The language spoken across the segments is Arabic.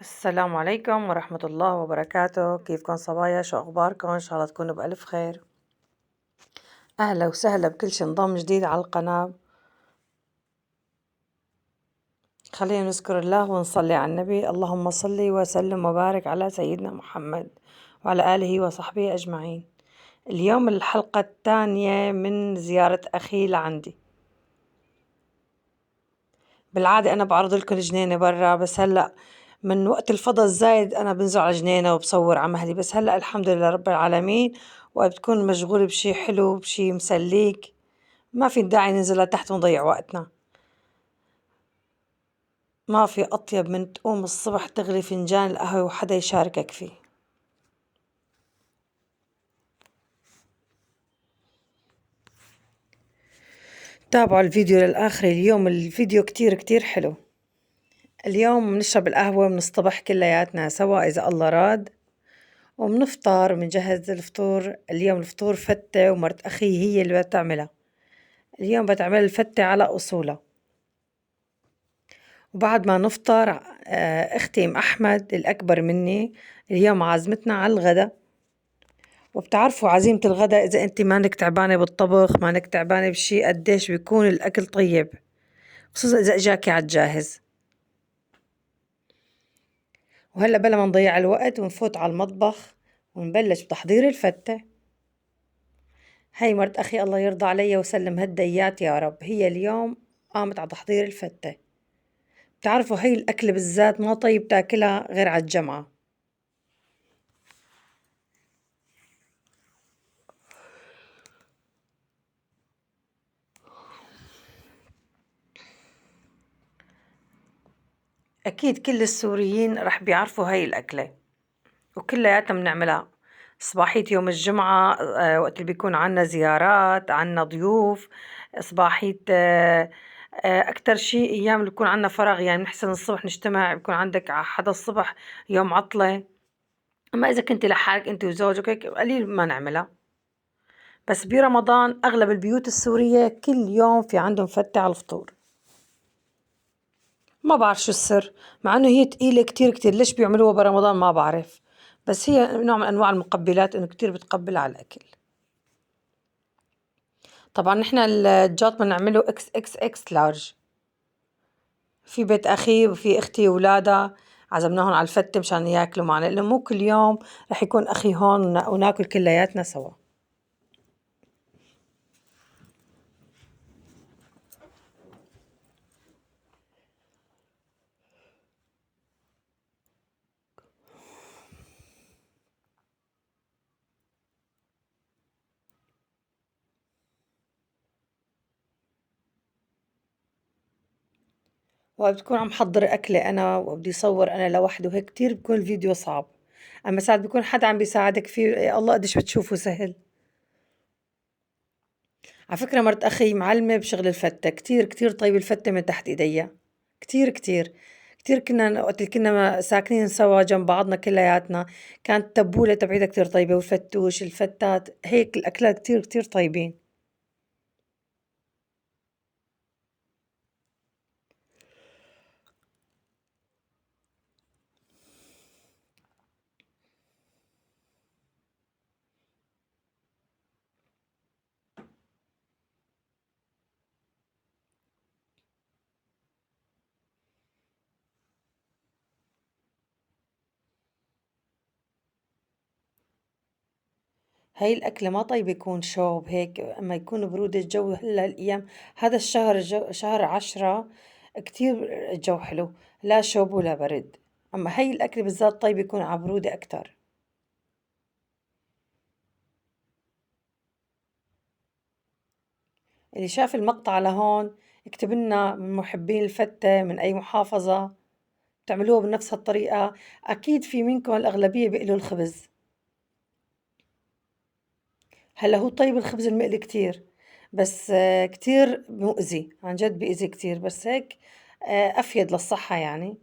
السلام عليكم ورحمة الله وبركاته. كيفكن صبايا؟ شو أخباركن؟ إن شاء الله تكونوا بألف خير. أهلا وسهلا بكل شي انضم جديد على القناة. خلينا نذكر الله ونصلي على النبي. اللهم صل وسلم وبارك على سيدنا محمد وعلى آله وصحبه أجمعين. اليوم الحلقة الثانية من زيارة أخي لعندي. بالعادة أنا بعرض لكم جنينة برا، بس هلأ من وقت الفضا الزايد أنا بنزل على جنينة وبصور على مهلي، بس هلأ الحمد لله رب العالمين وقت بتكون مشغول بشي حلو بشي مسليك ما في داعي ننزل لتحت ونضيع وقتنا. ما في أطيب من تقوم الصبح تغلي فنجان القهوة وحدا يشاركك فيه. تابعوا الفيديو للآخر، اليوم الفيديو كتير حلو. اليوم بنشرب القهوة من الصبح كلياتنا سوا إذا الله راد، وبنفطر وبنجهز الفطور. اليوم الفطور فتة ومرت أخي هي اللي بتعملها. اليوم بتعمل الفتة على أصولها. وبعد ما نفطر أختي أم أحمد الأكبر مني اليوم عازمتنا على الغدا. وبتعرفوا عزيمة الغدا إذا أنت مانك تعبانة بالطبخ، مانك تعبانة بشي، قديش بيكون الأكل طيب، خصوصا إذا إجاكي عالجاهز. وهلأ بلا ما نضيع الوقت ونفوت على المطبخ ونبلش بتحضير الفتة. هاي مرت أخي الله يرضى عليها وسلم هالديات يا رب، هي اليوم قامت على تحضير الفتة. بتعرفوا هاي الأكل بالذات ما طيب تاكلها غير على الجمعة. أكيد كل السوريين رح بيعرفوا هاي الأكلة وكلياتنا بنعملها صباحية يوم الجمعة. وقت اللي بيكون عنا زيارات، عنا ضيوف، صباحية أكتر شي أيام اللي بيكون عنا فراغ، يعني نحسن الصبح نجتمع، بيكون عندك حدا الصبح يوم عطلة. أما إذا كنت لحالك أنت وزوجك هيك قليل ما نعملها. بس برمضان أغلب البيوت السورية كل يوم في عندهم فتة على الفطور. ما بعرف شو السر، مع إنه هي تقيلة كتير ليش بيعملوها برمضان ما بعرف، بس هي نوع من أنواع المقبلات إنه كتير بتقبل على الأكل. طبعا نحن الجاط بنعمله اكس اكس اكس لارج. في بيت أخي وفي أختي وولادها عزمناهم على الفتة مشان ياكلوا معنا، لأنه مو كل يوم رح يكون أخي هون وناكل كلياتنا سوا. وبتكون عم حضر أكلة أنا وبدي صور أنا لوحدي وهيك كتير بيكون الفيديو صعب. أما ساعات بيكون حدا عم بيساعدك فيه، يا الله قديش بتشوفه سهل. على فكرة مرت أخي معلمة بشغل الفتة، كتير طيب الفتة من تحت إيديا. كتير كنا وقت اللي كنا ساكنين سوا جنب بعضنا كلياتنا كانت التبولة تبعيتها كتير طيبة، والفتوش الفتات هيك الأكلات كتير طيبين. هاي الأكلة ما طيب يكون شوب هيك، أما يكون برودة الجو هلا الأيام هذا الشهر شهر 10 كتير الجو حلو، لا شوب ولا برد. أما هاي الأكلة بالذات طيب يكون على برودة أكتر. اللي شاف المقطع لهون اكتب لنا من محبين الفتة من أي محافظة بتعملوها بنفس الطريقة. أكيد في منكم الأغلبية بيقلوا الخبز. هلا هو طيب الخبز المقلي كتير، بس كتير مؤذي عن جد، بيأذي كتير، بس هيك أفيد للصحة يعني.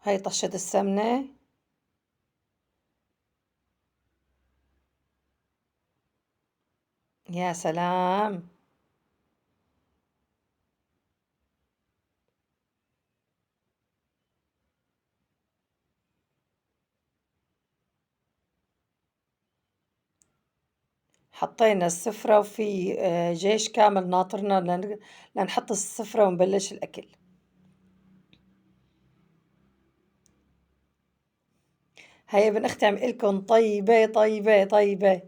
هاي طشة السمنة. يا سلام. حطينا السفرة وفي جيش كامل ناطرنا لنحط السفرة ونبلش الأكل. هيا ابن أختي عم لكم طيبة طيبة طيبة.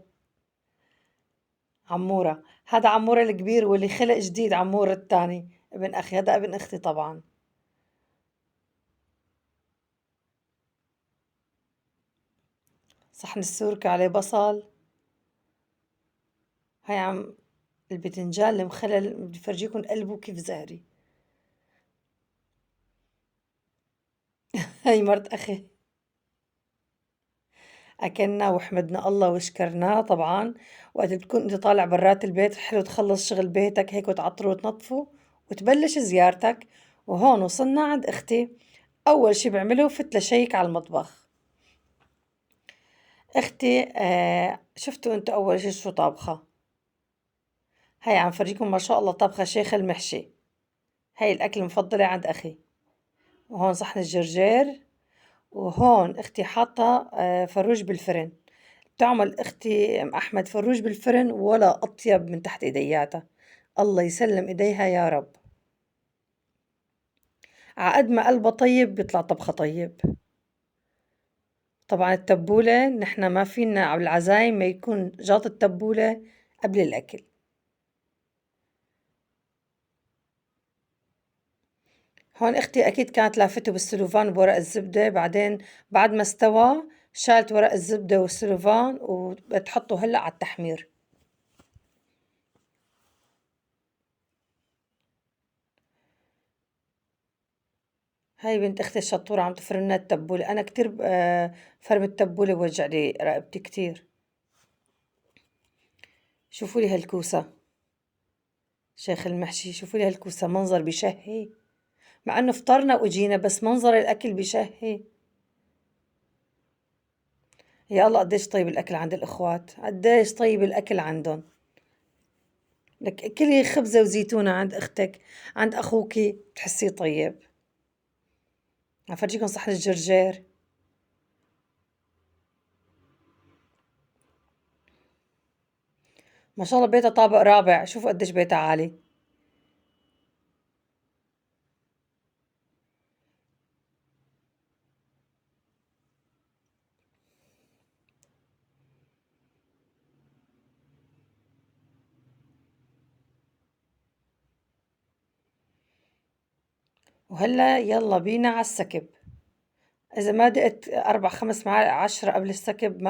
عمورة، هذا عمورة الكبير واللي خلق جديد عمورة الثاني ابن أخي، هذا ابن أختي طبعا. صحن السوركة عليه بصل. هاي عم البتنجان المخلل بدي فرجيكم قلبه كيف زهري. هاي مرت أخي. أكلنا وحمدنا الله وشكرناه طبعا. وقت بتكون أنت طالع برات البيت حلو تخلص شغل بيتك هيك وتعطره وتنظفه وتبلش زيارتك. وهون وصلنا عند أختي. أول شي بعمله فت لشيك على المطبخ. أختي شفتوا أنتوا أول شي شو طابخة. هاي عم فرجيكم ما شاء الله طبخة شيخ المحشي. هاي الأكل المفضلة عند أخي. وهون صحن الجرجير. وهون أختي حاطة فروج بالفرن. بتعمل أختي أم أحمد فروج بالفرن ولا أطيب من تحت إيدياتها. الله يسلم إيديها يا رب. عقد ما قلبها طيب بيطلع طبخة طيب. طبعا التبولة نحن ما فينا على العزايم ما يكون جاط التبولة قبل الأكل. هون أختي أكيد كانت لافته بالسلوفان بورق الزبدة بعدين بعد ما استوى شالت ورق الزبدة والسلوفان وبتحطه هلأ على التحمير. هاي بنت أختي الشطورة عم تفرن لنا التبولة. أنا كتير فرم التبولة بوجع لي رقبتي كتير. شوفوا لي هالكوسة شيخ المحشي، شوفوا لي هالكوسة منظر بشهي. مع إنه فطرنا وإجينا بس منظر الأكل بشهي. يا الله قديش طيب الأكل عند الإخوات، قديش طيب الأكل عندهم. لك كلي خبزة وزيتونة عند أختك، عند أخوكي بتحسيه طيب. أفرجيكم صحن الجرجير. ما شاء الله بيتها طابق رابع، شوفوا قديش بيتها عالي. وهلا يلا بينا على السكب. إذا ما دقت 4 5 معالق 10 قبل السكب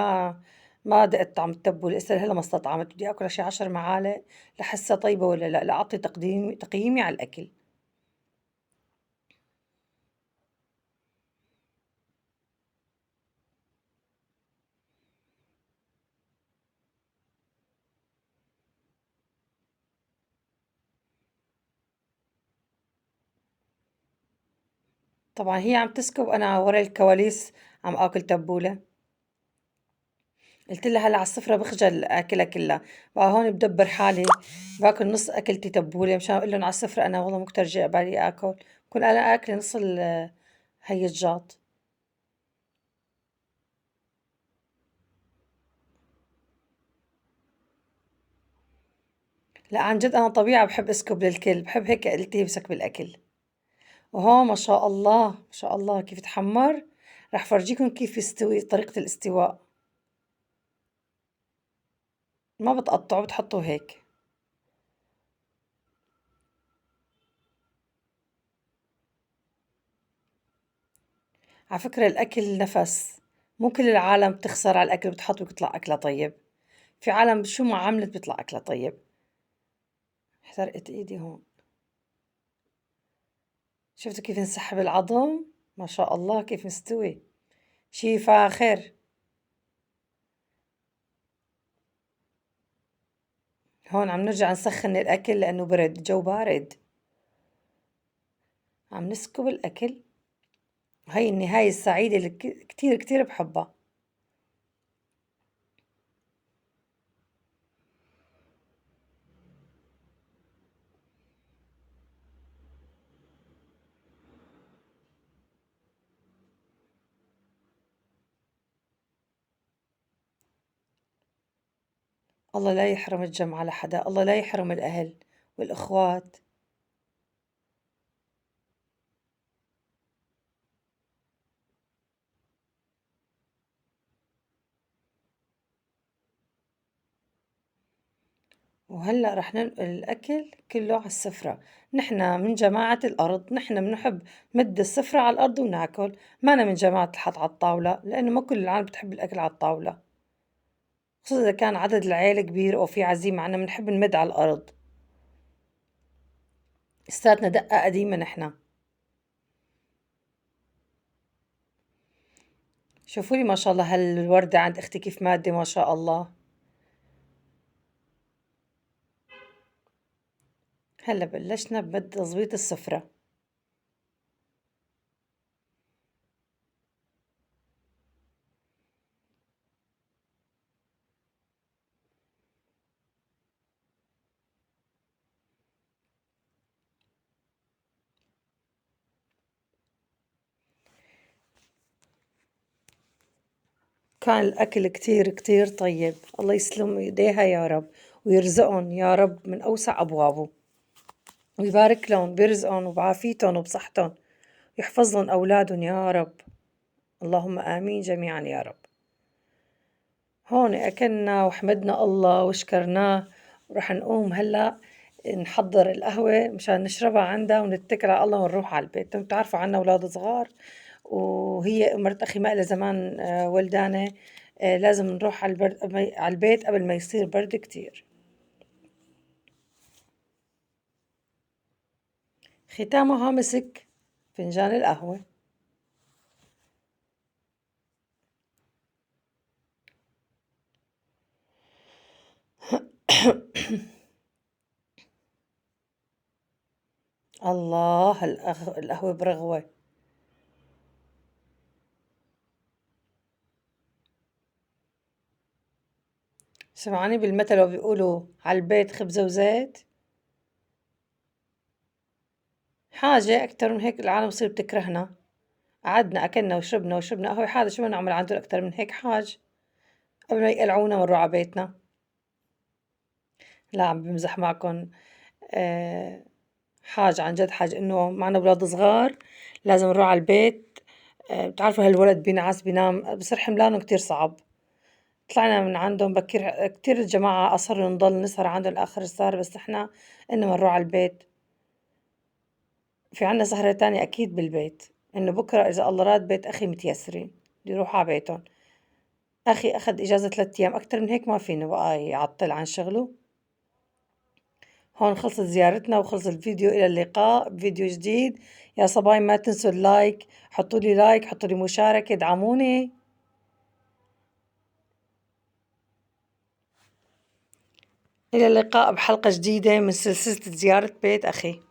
ما دقت طعم التبولة. إسا هلا ما استطعمت بدي آكل شي 10 معالق لحسها طيبة ولا لا، لأعطي تقييمي على الأكل. طبعا هي عم تسكب أنا ورا الكواليس عم آكل تبولة. قلت لها هلا على السفرة بخجل آكلها كلها. بقى هون بدبر حالي باكل نص أكلتي تبولة مشان أقول لهم على السفرة أنا والله مكترجة بالي آكل. كون أنا آكلة نص هي الجاط. لا عن جد أنا طبيعة بحب أسكب للكل، بحب هيك ألتهبسك بالأكل. وهون ما شاء الله ما شاء الله كيف تحمر. رح فرجيكم كيف يستوي طريقة الاستواء. ما بتقطعوا بتحطوا هيك. على فكرة الأكل نفس. مو كل العالم بتخسر على الأكل بتحط وبيطلع أكلها طيب. في عالم شو ما عملت بيطلع أكلها طيب. حرقت إيدي هون. شفتوا كيف انسحب العظم. ما شاء الله كيف مستوي. شي فاخر. هون عم نرجع نسخن الأكل لأنه برد الجو بارد. عم نسكب الأكل. هاي النهاية السعيدة اللي كتير كتير بحبها. الله لا يحرم الجمعة لحدا، الله لا يحرم الأهل والإخوات. وهلأ رح ننقل الأكل كله على السفرة. نحن من جماعة الأرض، نحن بنحب مد السفرة على الأرض وناكل. ما أنا من جماعة الحط على الطاولة، لأنه ما كل العالم بتحب الأكل على الطاولة، خصوصا إذا كان عدد العيلة كبير أو في عزيمة عنا بنحب نمد على الأرض. لساتنا دقة قديمة نحن. شوفوا لي ما شاء الله هالوردة عند أختي كيف مادة ما شاء الله. هلا بلشنا بمد تظبيط السفرة. كان الأكل كتير كتير طيب، الله يسلم إيديها يا رب، ويرزقهم يا رب من أوسع أبوابه، ويبارك لهم برزقهم وبعافيتهم وبصحتهم، ويحفظ لهم أولادهم يا رب. اللهم آمين جميعا يا رب. هون أكلنا وحمدنا الله وشكرناه، ورح نقوم هلأ نحضر القهوة مشان نشربها عندها ونتكل على الله ونروح على البيت. انتم بتعرفوا عنا أولاد صغار، وهي مرت أخي ما إلها زمان ولدانة. لازم نروح على البيت قبل ما يصير برد كتير. ختامها مسك فنجان القهوة. الله القهوة برغوة. سمعاني بالمثل وبيقولوا على البيت خبزة وزيت. حاجة أكتر من هيك العالم بتصير بتكرهنا. قعدنا أكلنا وشربنا قهوة، حاجة شو بدنا نعمل عندهم أكتر من هيك حاج قبل ما يقلعونا ونروح على بيتنا. لا عم بمزح معكم. آه حاج عن جد حاج إنه معنا أولاد صغار لازم نروح على البيت. بتعرفوا هالولد بينعس بينام بصير حملانه كتير صعب. طلعنا من عندهم بكير كتير، الجماعة أصروا نضل نسهر عندهم لآخر السهر، بس إحنا إنما نروح على البيت. في عنا سهرة تانية أكيد بالبيت، إنه بكرة إذا الله راد بيت أخي متيسرين بده يروحوا على بيتهم. أخي أخد إجازة 3 أيام، أكتر من هيك ما فيني بقى يعطل عن شغله. هون خلصت زيارتنا وخلص الفيديو، إلى اللقاء بفيديو جديد. يا صباي ما تنسوا اللايك، حطوا لي لايك، حطوا لي مشاركة، ادعموني. إلى اللقاء بحلقة جديدة من سلسلة زيارة بيت أخي.